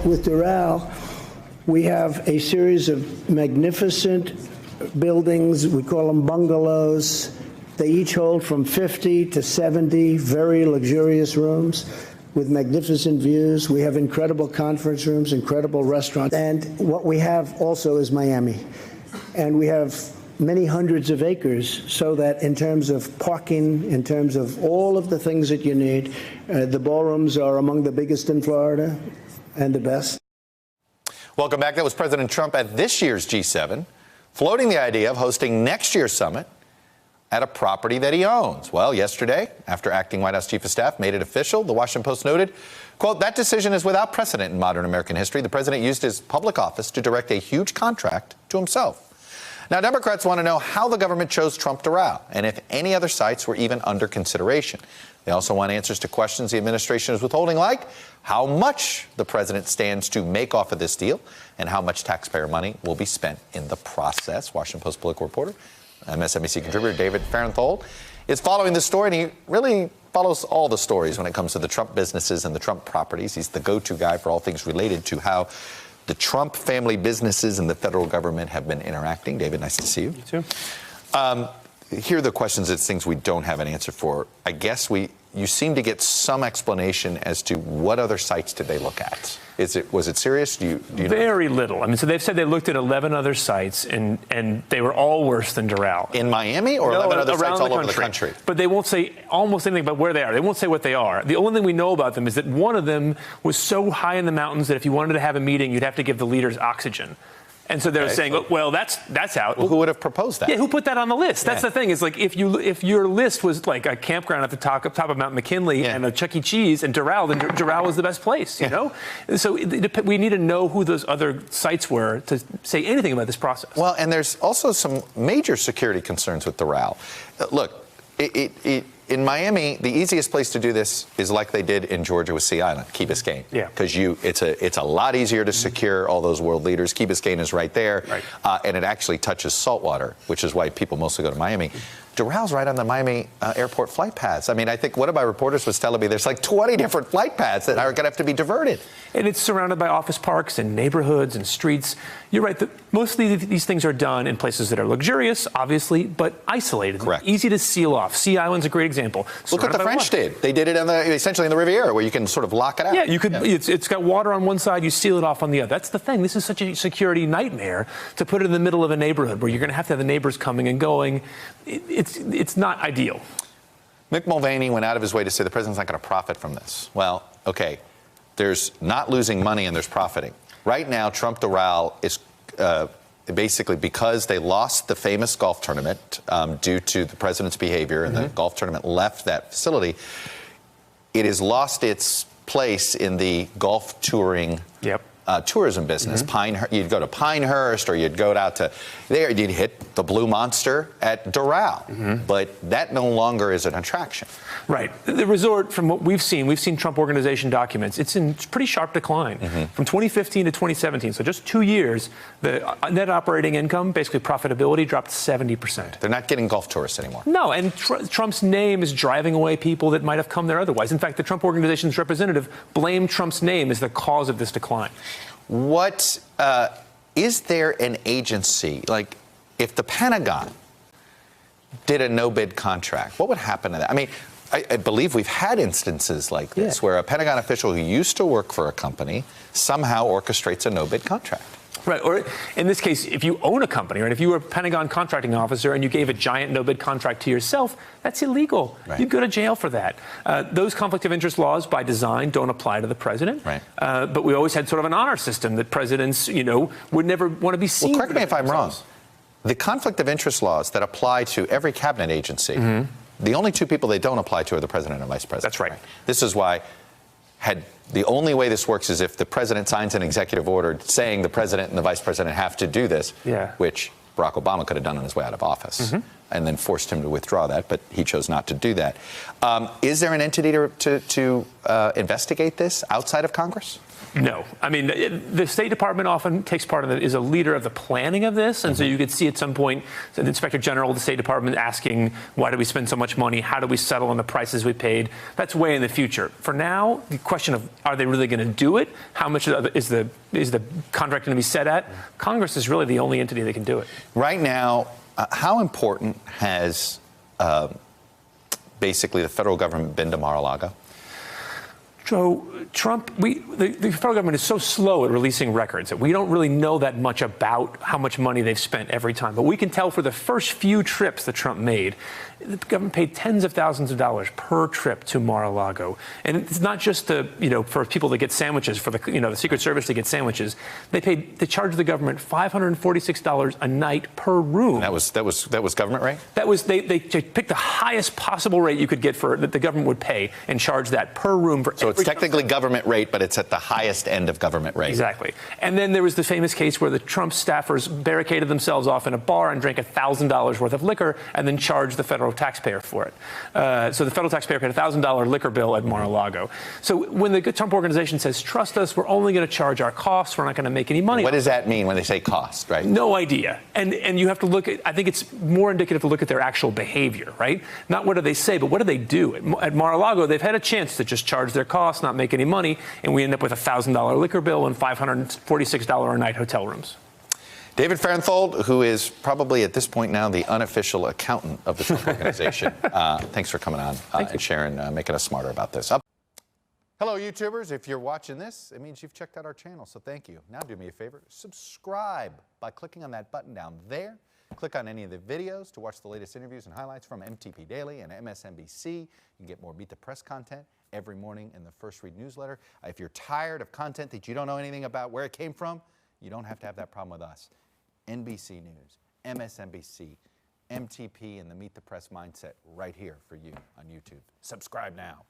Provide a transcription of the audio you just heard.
with Doral, we have a series of magnificent buildings. We call them bungalows. They each hold from 50 to 70 very luxurious rooms with magnificent views. We have incredible conference rooms, incredible restaurants. And what we have also is Miami. And we have many hundreds of acres, so that in terms of parking, in terms of all of the things that you need, the ballrooms are among the biggest in Florida and the best. Welcome back. That was President Trump at this year's G7, floating the idea of hosting next year's summit at a property that he owns. Well, yesterday, after acting White House Chief of Staff made it official, the Washington Post noted, quote, that decision is without precedent in modern American history. The president used his public office to direct a huge contract to himself. Now, Democrats want to know how the government chose Trump Doral and if any other sites were even under consideration. They also want answers to questions the administration is withholding, like how much the president stands to make off of this deal and how much taxpayer money will be spent in the process. Washington Post political reporter, MSNBC contributor David Fahrenthold is following this story, and he really follows all the stories when it comes to the Trump businesses and the Trump properties. He's the go-to guy for all things related to how the Trump family businesses and the federal government have been interacting. David, nice to see you. You too. Here are the questions. It's things we don't have an answer for. I guess you seem to get some explanation as to what other sites did they look at. Was it serious? Do you know? Very little. I mean, so they've said they looked at 11 other sites and they were all worse than Doral. In Miami or 11 other sites all over the country? But they won't say almost anything about where they are. They won't say what they are. The only thing we know about them is that one of them was so high in the mountains that if you wanted to have a meeting, you'd have to give the leaders oxygen. And so they're saying, well, that's out. Well, who would have proposed that? Yeah, who put that on the list? That's the thing. Is like if your list was like a campground at the top of Mount McKinley and a Chuck E. Cheese and Doral, then Doral was the best place, you know? So we need to know who those other sites were to say anything about this process. Well, and there's also some major security concerns with Doral. Look, in Miami, the easiest place to do this is like they did in Georgia with Sea Island, Key Biscayne. Yeah. Because it's a lot easier to secure all those world leaders. Key Biscayne is right there. Right. And it actually touches saltwater, which is why people mostly go to Miami. Doral's right on the Miami airport flight paths. I mean, I think one of my reporters was telling me there's like 20 different flight paths that are going to have to be diverted. And it's surrounded by office parks and neighborhoods and streets. You're right. Mostly these things are done in places that are luxurious, obviously, but isolated. Correct. Easy to seal off. Sea Island's a great example. Look what the French did. They did it essentially in the Riviera, where you can sort of lock it out. Yeah, you could. Yeah. It's got water on one side. You seal it off on the other. That's the thing. This is such a security nightmare to put it in the middle of a neighborhood where you're going to have the neighbors coming and going. It's not ideal. Mick Mulvaney went out of his way to say the president's not going to profit from this. Well, okay, there's not losing money and there's profiting. Right now, Trump Doral is basically because they lost the famous golf tournament due to the president's behavior and the golf tournament left that facility. It has lost its place in the golf touring tourism business. You'd go to Pinehurst or you'd go out to there. You'd hit the Blue Monster at Doral, but that no longer is an attraction. Right. The resort, from what we've seen Trump Organization documents, it's in pretty sharp decline from 2015 to 2017. So just 2 years, the net operating income, basically profitability, dropped 70%. They're not getting golf tourists anymore. No, and Trump's name is driving away people that might have come there otherwise. In fact, the Trump Organization's representative blamed Trump's name as the cause of this decline. What is there an agency, like if the Pentagon did a no-bid contract, what would happen to that? I mean, I believe we've had instances like this where a Pentagon official who used to work for a company somehow orchestrates a no-bid contract. Right. Or in this case, if you own a company, right, if you were a Pentagon contracting officer and you gave a giant no-bid contract to yourself, that's illegal. Right. You'd go to jail for that. Those conflict of interest laws, by design, don't apply to the president. Right. But we always had sort of an honor system that presidents, would never want to be seen. Well, correct me if I'm wrong. The conflict of interest laws that apply to every cabinet agency, the only two people they don't apply to are the president and vice president. That's right. This is why the only way this works is if the president signs an executive order saying the president and the vice president have to do this, which Barack Obama could have done on his way out of office and then forced him to withdraw that, but he chose not to do that. Is there an entity to investigate this outside of Congress? No. I mean, the State Department often takes part in it, is a leader of the planning of this. And so you could see at some point the Inspector General of the State Department asking, why did we spend so much money? How do we settle on the prices we paid? That's way in the future. For now, the question of, are they really going to do it? How much is the contract going to be set at? Congress is really the only entity that can do it. Right now, how important has basically the federal government been to Mar-a-Lago? So Trump, the federal government is so slow at releasing records that we don't really know that much about how much money they've spent every time. But we can tell for the first few trips that Trump made, the government paid tens of thousands of dollars per trip to Mar-a-Lago. And it's not just for people to get sandwiches, for the Secret Service to get sandwiches. They charged the government $546 a night per room. That was government rate? That was they picked the highest possible rate you could get that the government would pay and charge that per room for. So it's technically government rate, but it's at the highest end of government rate. Exactly. And then there was the famous case where the Trump staffers barricaded themselves off in a bar and drank $1,000 worth of liquor and then charged the federal taxpayer for it. So the federal taxpayer paid a $1,000 liquor bill at Mar-a-Lago. So when the Trump organization says, trust us, we're only going to charge our costs, we're not going to make any money. What does that mean when they say cost, right? No idea. And you have to look at, I think it's more indicative to look at their actual behavior, right? Not what do they say, but what do they do? At Mar-a-Lago, they've had a chance to just charge their costs, not make any money, and we end up with a $1,000 liquor bill and $546 a night hotel rooms. David Fahrenthold, who is probably at this point now the unofficial accountant of the Trump Organization. Thanks for coming on and sharing, making us smarter about this. Hello, YouTubers. If you're watching this, it means you've checked out our channel, so thank you. Now do me a favor, subscribe by clicking on that button down there. Click on any of the videos to watch the latest interviews and highlights from MTP Daily and MSNBC. You can get more Beat the Press content every morning in the First Read newsletter. If you're tired of content that you don't know anything about where it came from, you don't have to have that problem with us. NBC News, MSNBC, MTP, and the Meet the Press mindset right here for you on YouTube. Subscribe now.